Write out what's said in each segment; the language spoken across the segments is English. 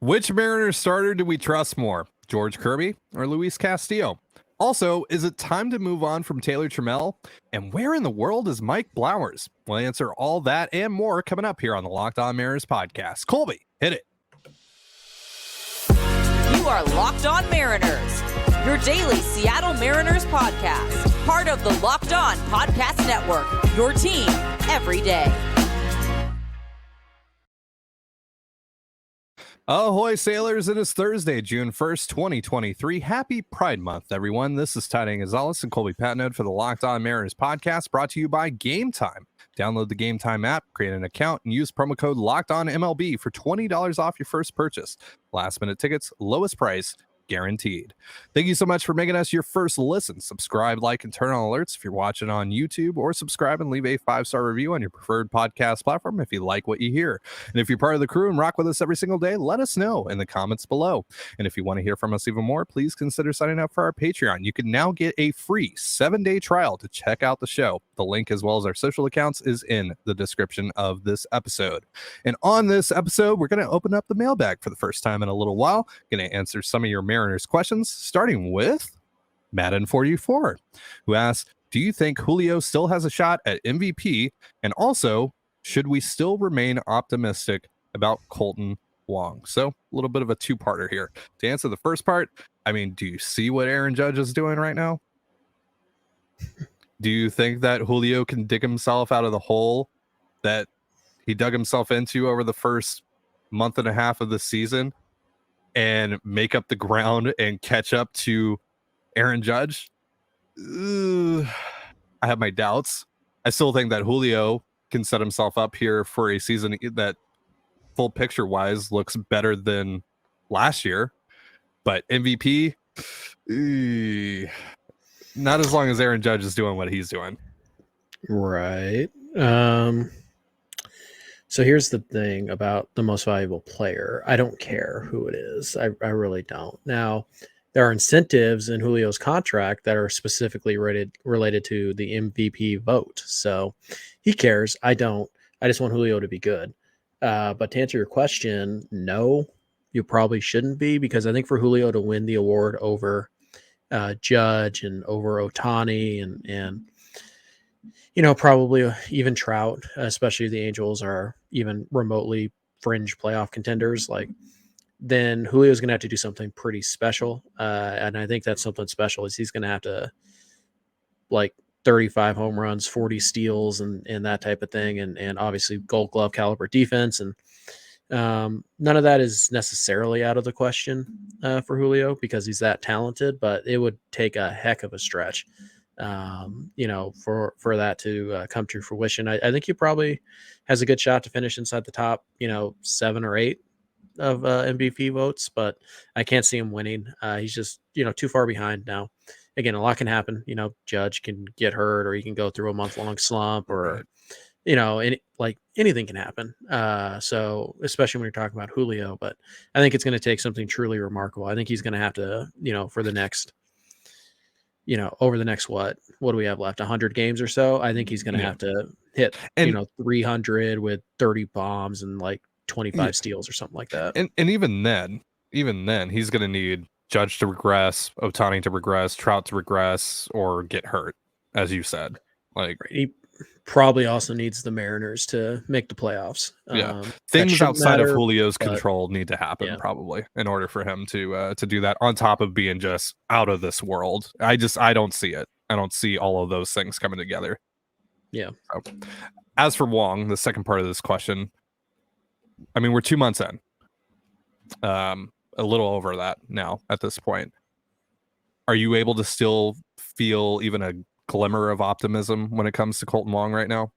Which Mariners starter do we trust more, George Kirby or Luis Castillo? Also, is it time to move on from Taylor Tramel? And where in the world is Mike Blowers? We'll answer all that and more coming up here on the Locked On Mariners podcast. Colby, hit it. You are Locked On Mariners, your daily Seattle Mariners podcast. Part of the Locked On Podcast Network, your team every day. Ahoy, sailors. It is Thursday, June 1st, 2023. Happy Pride Month, everyone. This is Trident and Colby Patnode for the Locked On Mariners podcast, brought to you by Game Time. Download the Game Time app, create an account, and use promo code LOCKEDONMLB for $20 off your first purchase. Last-minute tickets, lowest price, guaranteed. Thank you so much for making us your first listen. Subscribe, like, and turn on alerts if you're watching on YouTube, or subscribe and leave a 5-star review on your preferred podcast platform if you like what you hear. And if you're part of the crew and rock with us every single day, let us know in the comments below. And if you want to hear from us even more, please consider signing up for our Patreon. You can now get a free 7-day trial to check out the show. The link, as well as our social accounts, is in the description of this episode. And on this episode, we're going to open up the mailbag for the first time in a little while. Going to answer some of your Mariners questions, starting with Madden44, who asks, do you think Julio still has a shot at MVP? And also, should we still remain optimistic about Kolten Wong? So a little bit of a two-parter here. To answer the first part, I mean, do you see what Aaron Judge is doing right now? Do you think that Julio can dig himself out of the hole that he dug himself into over the first month and a half of the season and make up the ground and catch up to Aaron Judge? I have my doubts. I still think that Julio can set himself up here for a season that full picture wise looks better than last year, but MVP, not as long as Aaron Judge is doing what he's doing. Right. So here's the thing about the most valuable player. I don't care who it is. I really don't. Now, there are incentives in Julio's contract that are specifically related to the MVP vote. So he cares. I don't. I just want Julio to be good. But to answer your question, no, you probably shouldn't be, because I think for Julio to win the award over Judge and over Ohtani and probably even Trout, especially if the Angels are even remotely fringe playoff contenders, then Julio's going to have to do something pretty special. And I think that's something special is he's going to have to 35 home runs, 40 steals and that type of thing. And obviously Gold Glove caliber defense. And none of that is necessarily out of the question for Julio because he's that talented, but it would take a heck of a stretch, for that to come to fruition. I think he probably has a good shot to finish inside the top, 7 or 8 of MVP votes, but I can't see him winning. He's just, too far behind now. Again, a lot can happen. Judge can get hurt, or he can go through a month-long slump, or anything can happen. So especially when you're talking about Julio, but I think it's going to take something truly remarkable. I think he's going to have to, for the next, over the next, what do we have left? 100 games or so. I think he's going to have to hit, 300 with 30 bombs and 25 steals or something like that. And even then, he's going to need Judge to regress, Ohtani to regress, Trout to regress, or get hurt, as you said. He probably also needs the Mariners to make the playoffs. Things outside of Julio's control need to happen probably in order for him to do that, on top of being just out of this world. I don't see it. I don't see all of those things coming together. Yeah. So, as for Wong, the second part of this question, I mean, we're 2 months in, a little over that now at this point. Are you able to still feel even a glimmer of optimism when it comes to Kolten Wong right now?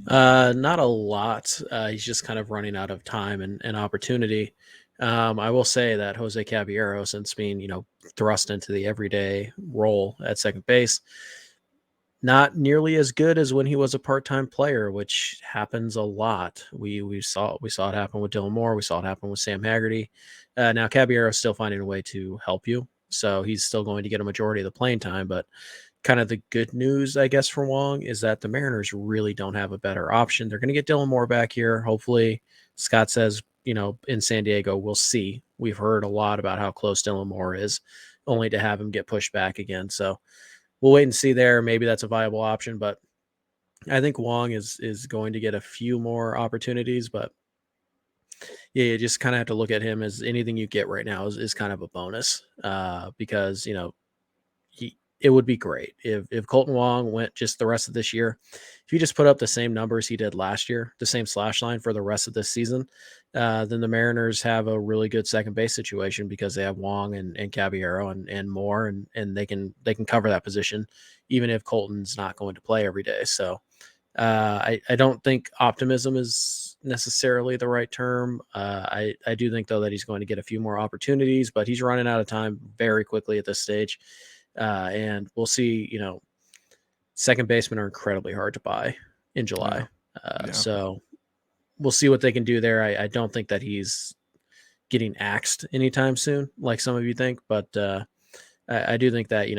Not a lot. He's just kind of running out of time and opportunity. I will say that Jose Caballero, since being, thrust into the everyday role at second base, not nearly as good as when he was a part-time player, which happens a lot. We saw it happen with Dylan Moore. We saw it happen with Sam Haggerty. Now Caballero is still finding a way to help you, so he's still going to get a majority of the playing time. But kind of the good news, I guess, for Wong is that the Mariners really don't have a better option. They're going to get Dylan Moore back here. Hopefully, Scott says in San Diego, we'll see. We've heard a lot about how close Dylan Moore is, only to have him get pushed back again. So we'll wait and see there. Maybe that's a viable option, but I think Wong is going to get a few more opportunities. But yeah, you just kind of have to look at him as anything you get right now is kind of a bonus, because it would be great if Colton Wong went just the rest of this year. If he just put up the same numbers he did last year, the same slash line for the rest of this season, then the Mariners have a really good second base situation because they have Wong and Caballero and Moore, and they can cover that position even if Colton's not going to play every day. So I don't think optimism is necessarily the right term. I do think, though, that he's going to get a few more opportunities, but he's running out of time very quickly at this stage. And we'll see, second basemen are incredibly hard to buy in July. So we'll see what they can do there. I don't think that he's getting axed anytime soon, like some of you think, but I do think that,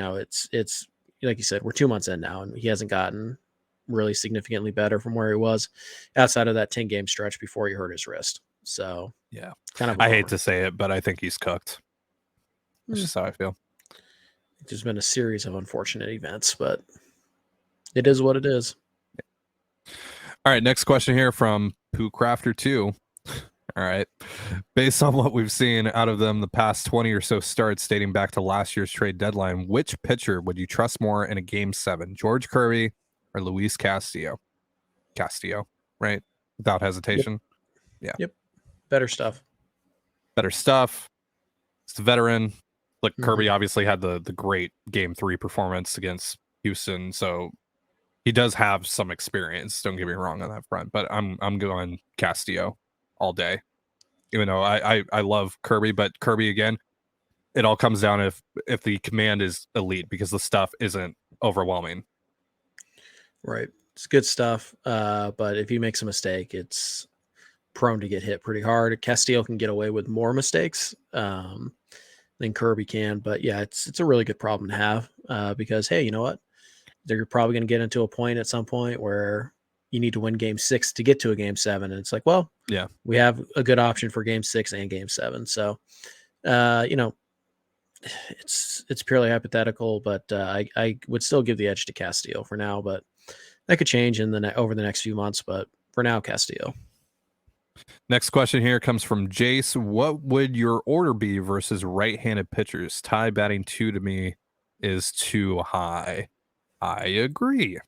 it's like you said, we're 2 months in now and he hasn't gotten really significantly better from where he was outside of that 10-game stretch before he hurt his wrist. So yeah, kind of, I hate to say it, but I think he's cooked. That's just how I feel. There's been a series of unfortunate events, but it is what it is. All right, next question here from Pooh Crafter 2. All right. Based on what we've seen out of them the past 20 or so starts dating back to last year's trade deadline, which pitcher would you trust more in a Game 7? George Kirby or Luis Castillo? Castillo, right? Without hesitation. Yep. Better stuff. It's the veteran. Look, Kirby obviously had the great Game 3 performance against Houston, so he does have some experience. Don't get me wrong on that front, but I'm going Castillo all day. Even though I love Kirby, but Kirby again, it all comes down if the command is elite because the stuff isn't overwhelming. Right, it's good stuff, but if he makes a mistake, it's prone to get hit pretty hard. Castillo can get away with more mistakes than Kirby can, but yeah, it's a really good problem to have because, hey, you know what? They're probably going to get into a point at some point where you need to win Game 6 to get to a Game 7, and it's like, well, yeah, we have a good option for Game 6 and Game 7. So, it's purely hypothetical, but I would still give the edge to Castillo for now, but that could change over the next few months. But for now, Castillo. Next question here comes from Jace. What would your order be versus right-handed pitchers? Ty batting 2 to me is too high. I agree.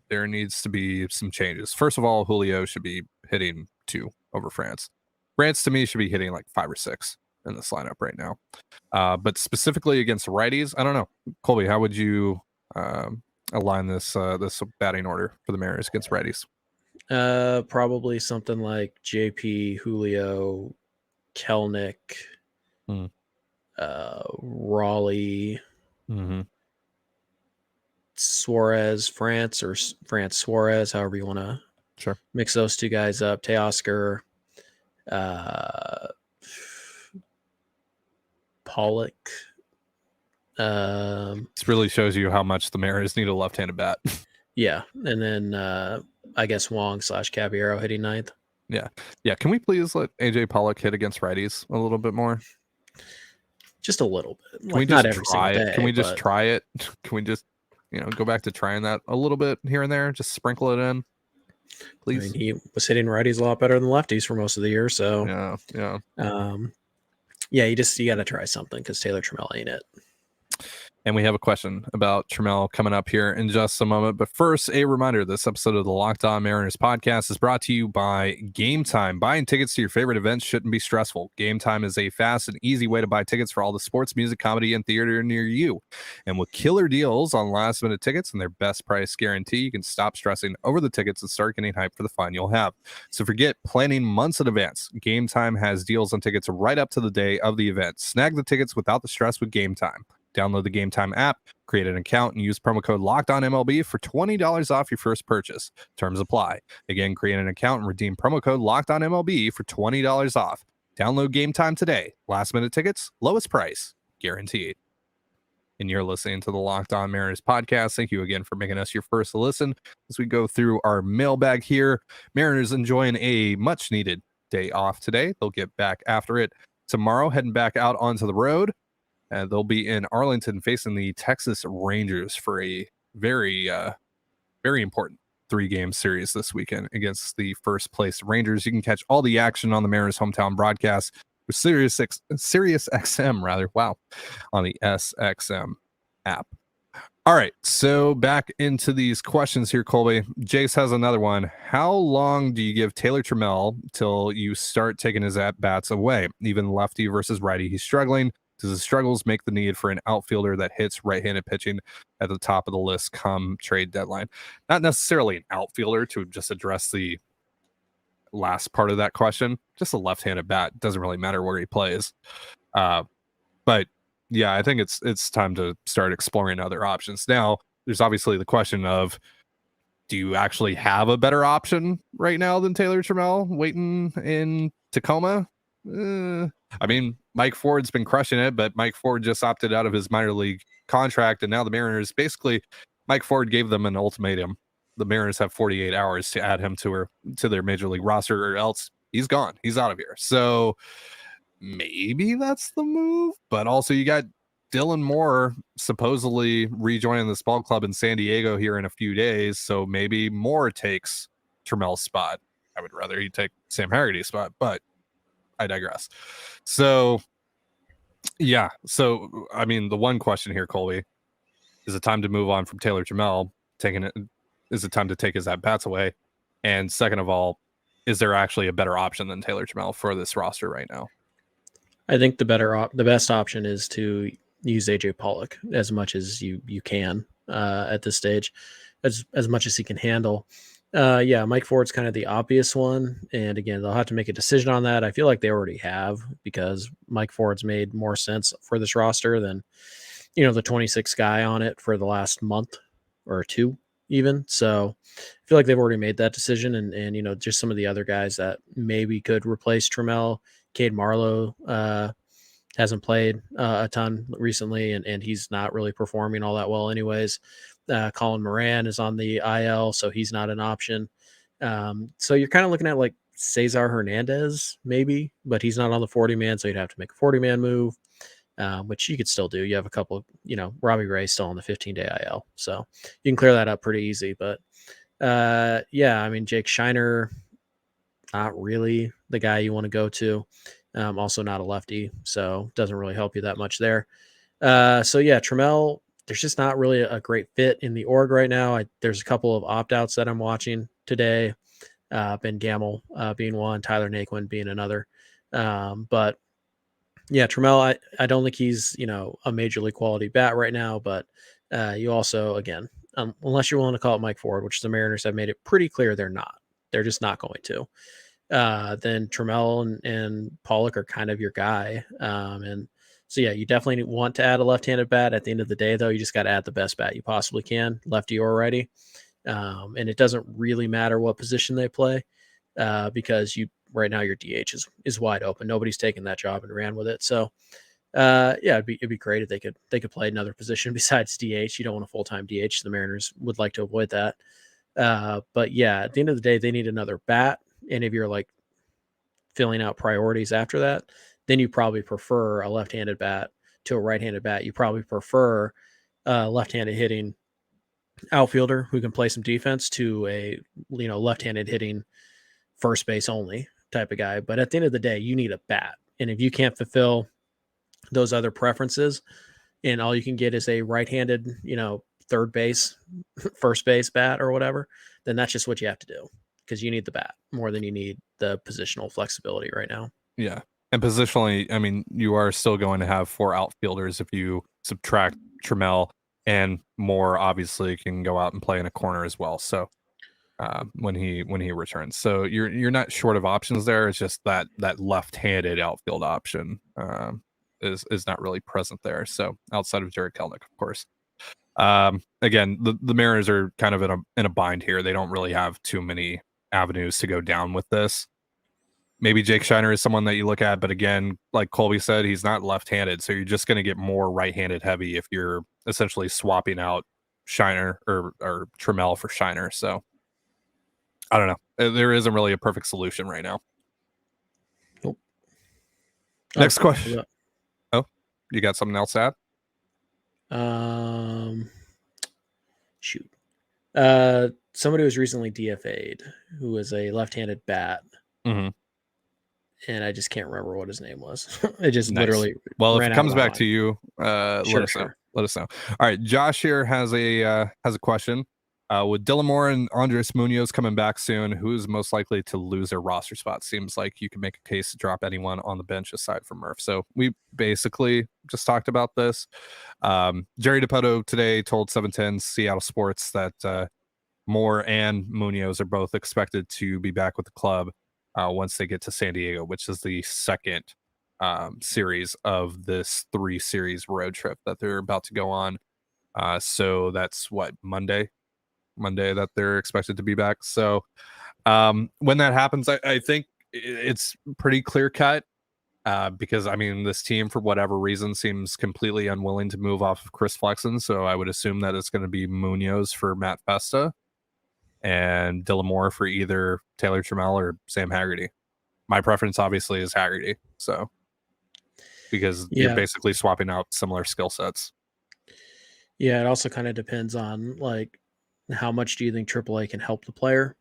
There needs to be some changes. First of all, Julio should be hitting 2 over France. France to me should be hitting like 5 or 6 in this lineup right now. But specifically against righties, I don't know. Colby, how would you align this batting order for the Mariners against righties? Probably something like JP, Julio, Kelnick, Raleigh, Suarez, France, or France Suarez, however you want to mix those two guys up. Teoscar, Pollock. This really shows you how much the Mariners need a left-handed bat. Yeah, and then I guess Wong / Caballero hitting 9th. Yeah. Can we please let AJ Pollock hit against righties a little bit more? Just a little bit. Can we just try it? Can we just try it? Can we just go back to trying that a little bit here and there? Just sprinkle it in, please. I mean, he was hitting righties a lot better than lefties for most of the year. So yeah. You got to try something because Taylor Tramel ain't it. And we have a question about Tramel coming up here in just a moment. But first, a reminder, this episode of the Locked On Mariners podcast is brought to you by Game Time. Buying tickets to your favorite events shouldn't be stressful. Game Time is a fast and easy way to buy tickets for all the sports, music, comedy, and theater near you. And with killer deals on last-minute tickets and their best price guarantee, you can stop stressing over the tickets and start getting hyped for the fun you'll have. So forget planning months in advance. Game Time has deals on tickets right up to the day of the event. Snag the tickets without the stress with Game Time. Download the Game Time app, create an account, and use promo code LOCKEDONMLB for $20 off your first purchase. Terms apply. Again, create an account and redeem promo code LOCKEDONMLB for $20 off. Download Game Time today. Last-minute tickets, lowest price, guaranteed. And you're listening to the Locked On Mariners podcast. Thank you again for making us your first listen as we go through our mailbag here. Mariners enjoying a much-needed day off today. They'll get back after it tomorrow, heading back out onto the road. And they'll be in Arlington facing the Texas Rangers for a very, very important 3-game series this weekend against the first place Rangers. You can catch all the action on the Mariners hometown broadcast with Sirius XM, rather. Wow, on the SXM app. All right, so back into these questions here, Colby. Jace has another one. How long do you give Taylor Tramel till you start taking his at-bats away? Even lefty versus righty, he's struggling. Does his struggles make the need for an outfielder that hits right-handed pitching at the top of the list come trade deadline? Not necessarily an outfielder to just address the last part of that question. Just a left-handed bat. Doesn't really matter where he plays. But yeah, I think it's time to start exploring other options. Now, there's obviously the question of, do you actually have a better option right now than Taylor Tramel waiting in Tacoma? I mean, Mike Ford's been crushing it, but Mike Ford just opted out of his minor league contract, and now the Mariners, basically, Mike Ford gave them an ultimatum. The Mariners have 48 hours to add him to their major league roster, or else he's gone. He's out of here. So maybe that's the move, but also you got Dylan Moore supposedly rejoining this ball club in San Diego here in a few days, so maybe Moore takes Tramel's spot. I would rather he take Sam Haggerty's spot, but I digress. So yeah, so I mean, the one question here, Colby, is it time to move on from Taylor Tramel? Is it time to take his at-bats away? And second of all, is there actually a better option than Taylor Tramel for this roster right now? I think the best option is to use AJ Pollock as much as you can at this stage, as much as he can handle. Yeah, Mike Ford's kind of the obvious one, and again, they'll have to make a decision on that. I feel like they already have, because Mike Ford's made more sense for this roster than the 26th guy on it for the last month or two even. So I feel like they've already made that decision, and just some of the other guys that maybe could replace Tramel. Cade Marlowe hasn't played a ton recently, and he's not really performing all that well anyways. Colin Moran is on the IL, so he's not an option. So you're kind of looking at like Cesar Hernandez maybe, but he's not on the 40-man, so you'd have to make a 40-man move, which you could still do. You have a couple, Robbie Ray still on the 15-day IL, so you can clear that up pretty easy. But yeah, I mean, Jake Shiner, not really the guy you want to go to. Also not a lefty, so doesn't really help you that much there. So yeah, Tramel, there's just not really a great fit in the org right now. There's a couple of opt-outs that I'm watching today. Ben Gamel being one, Tyler Naquin being another. But yeah, Tramel, I don't think he's, a major league quality bat right now, but you also, again, unless you're willing to call it Mike Ford, which the Mariners have made it pretty clear they're not. They're just not going to. Then Tramel and Pollock are kind of your guy. And so, yeah, you definitely want to add a left-handed bat. At the end of the day, though, you just got to add the best bat you possibly can, lefty or righty. And it doesn't really matter what position they play, because right now your DH is wide open. Nobody's taken that job and ran with it. So, yeah, it'd be great if they could play another position besides DH. You don't want a full-time DH. The Mariners would like to avoid that. But yeah, at the end of the day, they need another bat. And if you're like filling out priorities after that, then you probably prefer a left-handed bat to a right-handed bat. You probably prefer a left-handed hitting outfielder who can play some defense to a left-handed hitting first base only type of guy. But at the end of the day, you need a bat. And if you can't fulfill those other preferences and all you can get is a right-handed, third base, first base bat or whatever, then that's just what you have to do, because you need the bat more than you need the positional flexibility right now. Yeah. And positionally, I mean, you are still going to have 4 outfielders if you subtract Tramel, and Moore obviously can go out and play in a corner as well. So when he returns, so you're not short of options there. It's just that left-handed outfield option is not really present there. So outside of Jarred Kelenic, of course. Again, the Mariners are kind of in a bind here. They don't really have too many avenues to go down with this. Maybe Jake Shiner is someone that you look at, but again, like Colby said, he's not left-handed, so you're just going to get more right-handed heavy if you're essentially swapping out Shiner or Tramel for Shiner. So I don't know. There isn't really a perfect solution right now. Next question. Oh, you got something else to add? Shoot. Somebody was recently DFA'd who was a left-handed bat. Mm-hmm. And I just can't remember what his name was. It just Nice. literally Well, if ran it out comes of my back mind. to you, let us know. Let us know. All right, Josh here has a question. With Dillamore and Andres Munoz coming back soon, who's most likely to lose their roster spot? Seems like you can make a case to drop anyone on the bench aside from Murph. So we basically just talked about this. Jerry DiPoto today told 710 Seattle Sports that Moore and Munoz are both expected to be back with the club once they get to San Diego, which is the second series of this 3-series road trip that they're about to go on. So that's what, Monday that they're expected to be back. So when that happens, I think it's pretty clear cut because I mean, this team for whatever reason seems completely unwilling to move off of Chris Flexen. So I would assume that it's going to be Munoz for Matt Festa and Dillamore for either Taylor Tramel or Sam Haggerty. My preference obviously is Haggerty. So because you're basically swapping out similar skill sets. Yeah, it also kind of depends on like how much do you think AAA can help the player?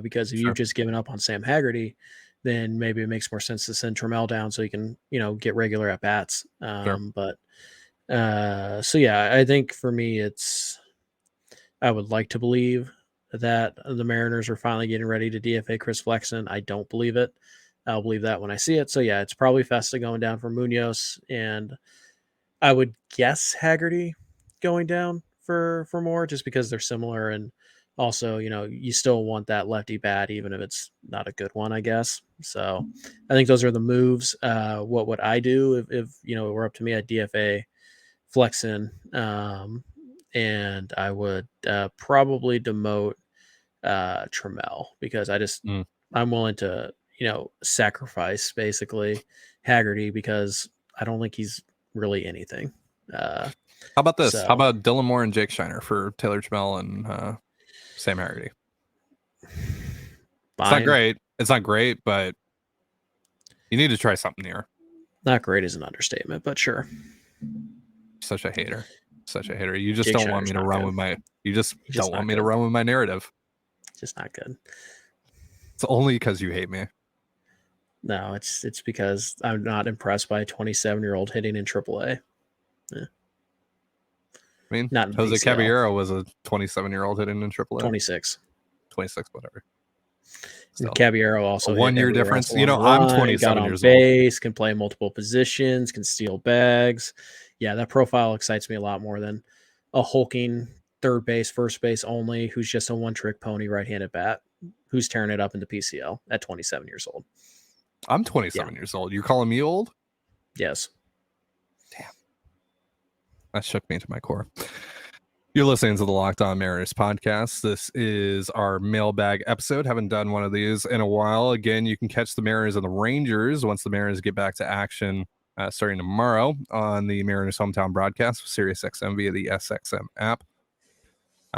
Because if you've just given up on Sam Haggerty, then maybe it makes more sense to send Tramel down so he can, get regular at bats. But so yeah, I think for me, I would like to believe that the Mariners are finally getting ready to DFA Chris Flexen. I don't believe it. I'll believe that when I see it. So yeah, it's probably Festa going down for Munoz, and I would guess Haggerty going down for more, just because they're similar, and also you still want that lefty bat even if it's not a good one, I guess. So I think those are the moves. What would I do if it were up to me? I'd DFA Flexen, and I would probably demote Tramel, because I'm willing to sacrifice basically Haggerty because I don't think he's really anything. How about this? How about Dillamore and Jake Shiner for Taylor Tramel and Sam Haggerty? It's not great. It's not great, but you need to try something here. Not great is an understatement, but sure. Such a hater. You just don't want me to run with my. You just don't want me to run with my narrative. Just not good. It's only because you hate me. No, it's because I'm not impressed by a 27-year-old hitting in AAA. Yeah. I mean, not Jose Caballero was a 27-year-old hitting in AAA. 26, whatever. And Caballero also 1 year difference. I'm 27 got on years base, old. Can play multiple positions, can steal bags. Yeah, that profile excites me a lot more than a hulking third base, first base only, who's just a one-trick pony right-handed bat, who's tearing it up in the PCL at 27 years old. I'm 27 years old. You're calling me old? Yes. Damn. That shook me to my core. You're listening to the Locked On Mariners podcast. This is our mailbag episode. Haven't done one of these in a while. Again, you can catch the Mariners and the Rangers once the Mariners get back to action starting tomorrow on the Mariners hometown broadcast with SiriusXM via the SXM app.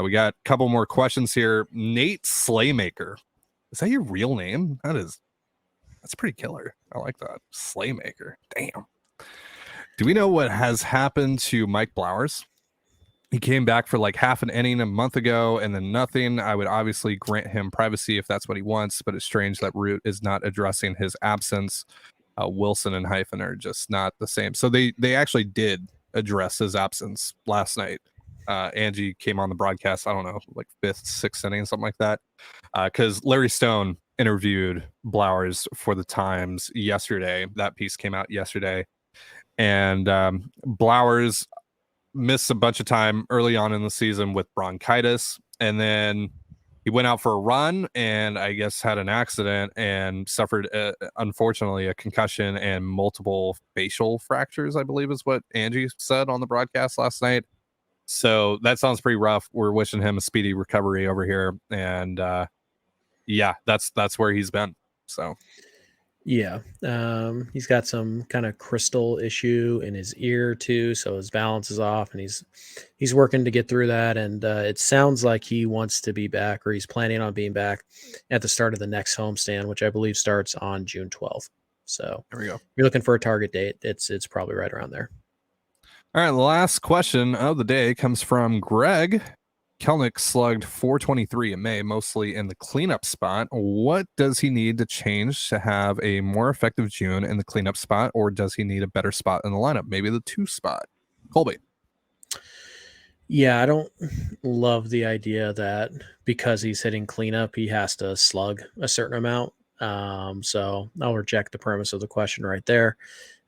We got a couple more questions here. Nate Slaymaker. Is that your real name? That's pretty killer. I like that. Slaymaker. Damn. Do we know what has happened to Mike Blowers? He came back for like half an inning a month ago and then nothing. I would obviously grant him privacy if that's what he wants, but it's strange that Root is not addressing his absence. Wilson and Hyphen are just not the same. So they actually did address his absence last night. Angie came on the broadcast, I don't know, like 5th, 6th inning, something like that. Because Larry Stone interviewed Blowers for the Times yesterday. That piece came out yesterday. And Blowers missed a bunch of time early on in the season with bronchitis. And then he went out for a run and I guess had an accident and suffered, unfortunately, a concussion and multiple facial fractures, I believe is what Angie said on the broadcast last night. So that sounds pretty rough. We're wishing him a speedy recovery over here. And yeah, that's where he's been. So yeah, he's got some kind of crystal issue in his ear too, so his balance is off, and he's working to get through that. And it sounds like he wants to be back, or he's planning on being back at the start of the next homestand, which I believe starts on June 12th. So There we go. if you're looking for a target date, it's probably right around there. All right, the last question of the day comes from Greg. Kelnick slugged .423 in May, mostly in the cleanup spot. What does he need to change to have a more effective June in the cleanup spot, or does he need a better spot in the lineup? Maybe the 2 spot. Colby. Yeah, I don't love the idea that because he's hitting cleanup, he has to slug a certain amount. So I'll reject the premise of the question right there.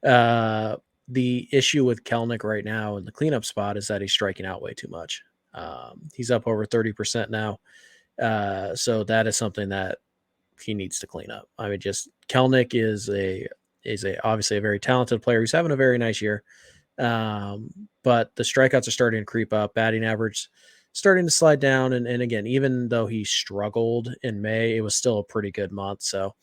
The issue with Kelnick right now in the cleanup spot is that he's striking out way too much. He's up over 30% now. So that is something that he needs to clean up. I mean, just Kelnick is obviously a very talented player. He's having a very nice year. But the strikeouts are starting to creep up, batting average starting to slide down. And again, even though he struggled in May, it was still a pretty good month. So,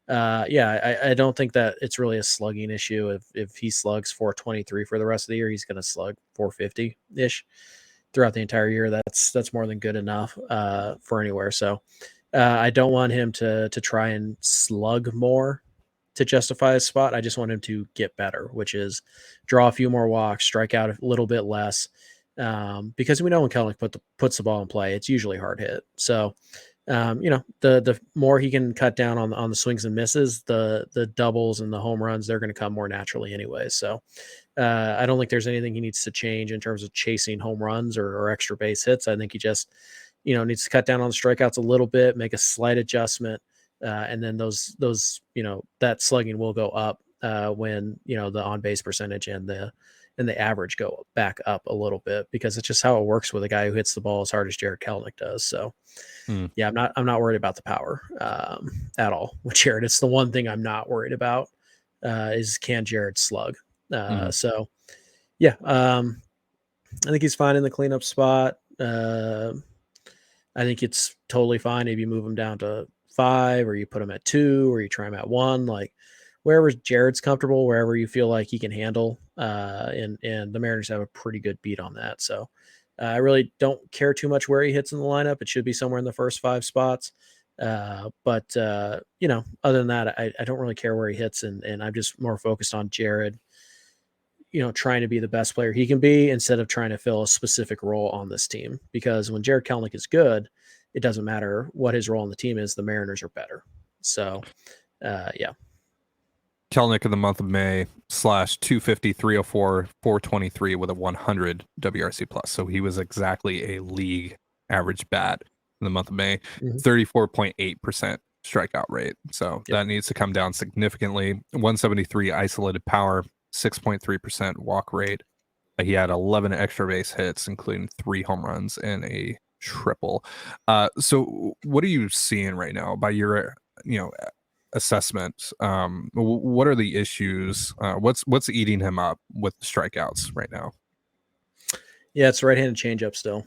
I don't think that it's really a slugging issue. If he slugs 423 for the rest of the year, he's going to slug 450 ish throughout the entire year. That's more than good enough, for anywhere. So, I don't want him to try and slug more to justify his spot. I just want him to get better, which is draw a few more walks, strike out a little bit less, because we know when Kelnick puts the ball in play, it's usually hard hit. So, the more he can cut down on the swings and misses, the doubles and the home runs, they're going to come more naturally anyway. So, I don't think there's anything he needs to change in terms of chasing home runs or extra base hits. I think he just, needs to cut down on the strikeouts a little bit, make a slight adjustment. And then those that slugging will go up when the on base percentage and the average go back up a little bit, because it's just how it works with a guy who hits the ball as hard as Jarred Kelenic does. So yeah, I'm not worried about the power at all with Jarred. It's the one thing I'm not worried about is can Jarred slug. So yeah, I think he's fine in the cleanup spot. I think it's totally fine if you move him down to 5, or you put him at 2, or you try him at 1, like wherever Jarred's comfortable, wherever you feel like he can handle. And the Mariners have a pretty good beat on that. So I really don't care too much where he hits in the lineup. It should be somewhere in the first 5 spots. But other than that, I don't really care where he hits. And I'm just more focused on Jarred, trying to be the best player he can be instead of trying to fill a specific role on this team. Because when Jarred Kelenic is good, it doesn't matter what his role in the team is. The Mariners are better. So, yeah. Kelnick in the month of May /250, 304, 423 with a 100 WRC plus. So he was exactly a league average bat in the month of May, 34.8% strikeout rate. So that needs to come down significantly. 173 isolated power, 6.3% walk rate. He had 11 extra base hits, including 3 home runs and a triple. So what are you seeing right now by your assessment? What are the issues? What's eating him up with the strikeouts right now? Yeah, it's right-handed changeup still.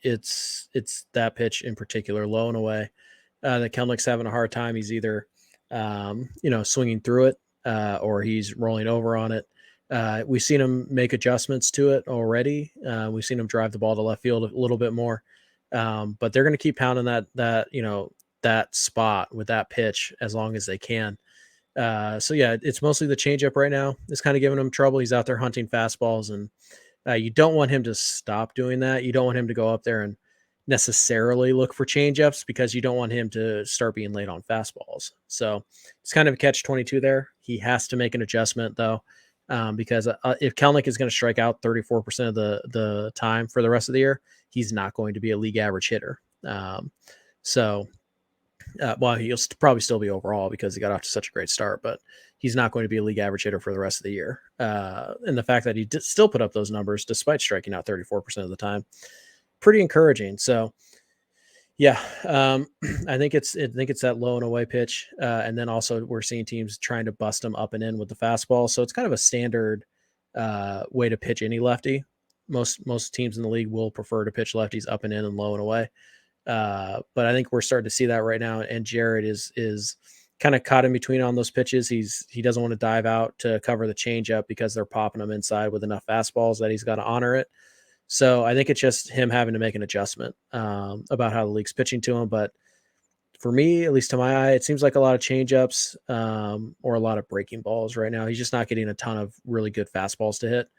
It's that pitch in particular, low and away. That Kelnick's having a hard time. He's either swinging through it, or he's rolling over on it. We've seen him make adjustments to it already. We've seen him drive the ball to left field a little bit more. But they're going to keep pounding that spot with that pitch as long as they can. So yeah, it's mostly the changeup right now. It's kind of giving him trouble. He's out there hunting fastballs, and you don't want him to stop doing that. You don't want him to go up there and necessarily look for changeups, because you don't want him to start being late on fastballs. So it's kind of a catch-22 there. He has to make an adjustment though. Because if Kelnick is going to strike out 34% of the time for the rest of the year, he's not going to be a league average hitter. He'll probably still be overall because he got off to such a great start, but he's not going to be a league average hitter for the rest of the year. And the fact that he did still put up those numbers despite striking out 34% of the time, pretty encouraging. So yeah, I think it's that low and away pitch, and then also we're seeing teams trying to bust him up and in with the fastball. So it's kind of a standard way to pitch any lefty. Most teams in the league will prefer to pitch lefties up and in and low and away. But I think we're starting to see that right now, and Jarred is kind of caught in between on those pitches. He doesn't want to dive out to cover the changeup because they're popping him inside with enough fastballs that he's got to honor it. So I think it's just him having to make an adjustment about how the league's pitching to him. But for me, at least to my eye, it seems like a lot of changeups or a lot of breaking balls right now. He's just not getting a ton of really good fastballs to hit.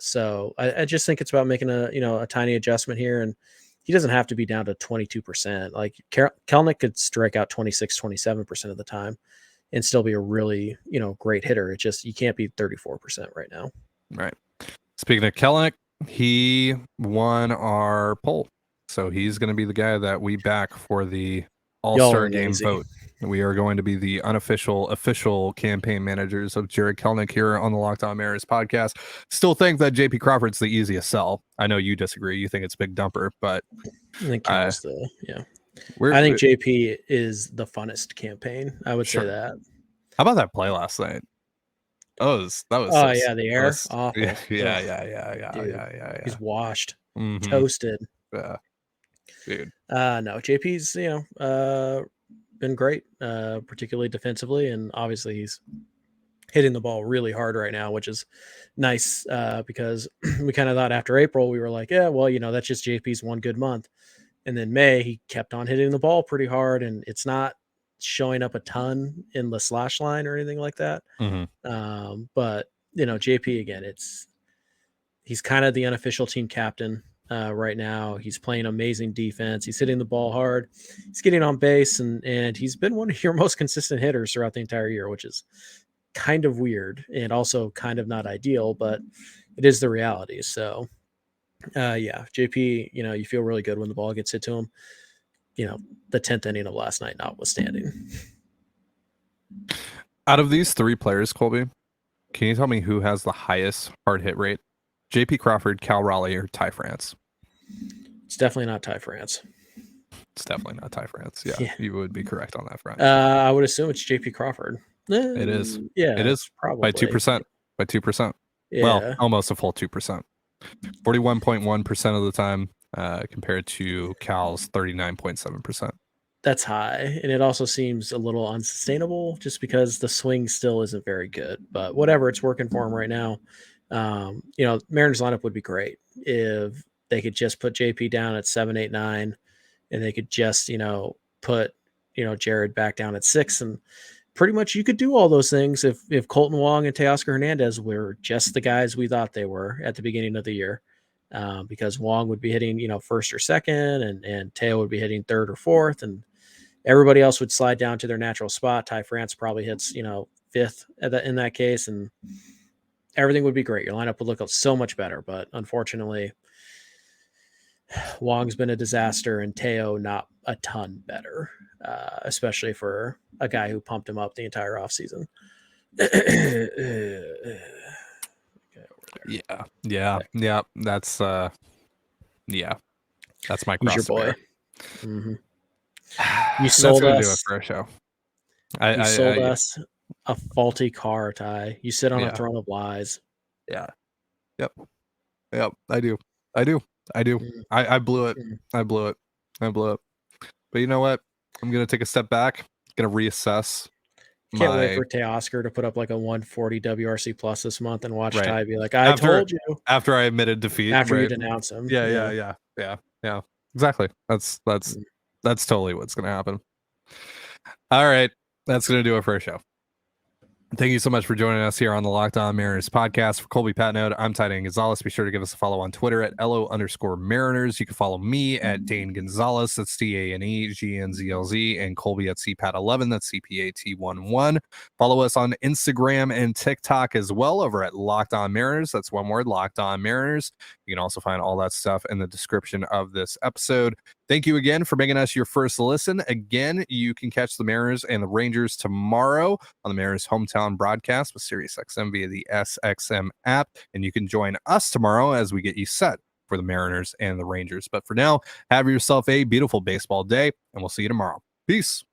So I just think it's about making a tiny adjustment here, and he doesn't have to be down to 22%. Like Kelnick could strike out 26-27% of the time and still be a really great hitter. It's just you can't be 34% right now. Right. Speaking of Kelnick, he won our poll, so he's going to be the guy that we back for the All-Star Game vote. We are going to be the official campaign managers of Jarred Kelenic here on the Locked On Mariners podcast. Still think that JP Crawford's the easiest sell. I know you disagree. You think it's Big Dumper, but I think I think JP is the funnest campaign. I would say that. How about that play last night? That was. Oh yeah, the air. Awful. Yeah. He's washed, toasted. Yeah, dude. No, JP's been great, particularly defensively, and obviously he's hitting the ball really hard right now, which is nice because we kind of thought after April we were like, yeah, well, that's just JP's one good month, and then May he kept on hitting the ball pretty hard, and it's not showing up a ton in the slash line or anything like that. But JP again, he's kind of the unofficial team captain right now. He's playing amazing defense. He's hitting the ball hard. He's getting on base, and he's been one of your most consistent hitters throughout the entire year, which is kind of weird and also kind of not ideal, but it is the reality. So JP, you feel really good when the ball gets hit to him. The 10th inning of last night notwithstanding. Out of these three players, Colby, can you tell me who has the highest hard hit rate? JP Crawford, Cal Raleigh, or Ty France? It's definitely not Ty France. It's definitely not Ty France. Yeah, you would be correct on that front. I would assume it's JP Crawford. It is. Yeah, it is probably by 2%. By 2%. Yeah. Well, almost a full 2%. 41.1% of the time. Compared to Cal's 39.7%. That's high, and it also seems a little unsustainable just because the swing still isn't very good. But whatever, it's working for him right now. Mariners lineup would be great if they could just put JP down at 7, 8, 9, and they could just put Jarred back down at 6, and pretty much you could do all those things if Colton Wong and Teoscar Hernandez were just the guys we thought they were at the beginning of the year. Because Wong would be hitting, first or second, and Teo would be hitting third or fourth, and everybody else would slide down to their natural spot. Ty France probably hits, fifth in that case, and everything would be great. Your lineup would look so much better, but unfortunately, Wong's been a disaster, and Teo not a ton better, especially for a guy who pumped him up the entire offseason. Yeah. That's that's my cross. He's your boy. You sold us. Do it for a show. You sold us a faulty car, Ty. You sit on a throne of lies. Yeah. Yep. I do. I blew it. I blew it. But you know what? I'm gonna take a step back. Gonna reassess. Can't wait for Teoscar to put up like a 140 WRC plus this month and watch Ty be like, I told you. After I admitted defeat. After you denounce him. Yeah. Exactly. That's totally what's going to happen. All right. That's going to do it for our show. Thank you so much for joining us here on the Locked On Mariners podcast. For Colby Patnode, I'm Trident Gonzalez. Be sure to give us a follow on Twitter at LO_Mariners. You can follow me at Dane Gonzalez. That's DANEGNZLZ, and Colby at CPAT11. That's CPAT11. Follow us on Instagram and TikTok as well over at Locked On Mariners. That's one word, Locked On Mariners. You can also find all that stuff in the description of this episode. Thank you again for making us your first listen. Again, you can catch the Mariners and the Rangers tomorrow on the Mariners hometown broadcast with SiriusXM via the SXM app. And you can join us tomorrow as we get you set for the Mariners and the Rangers. But for now, have yourself a beautiful baseball day, and we'll see you tomorrow. Peace.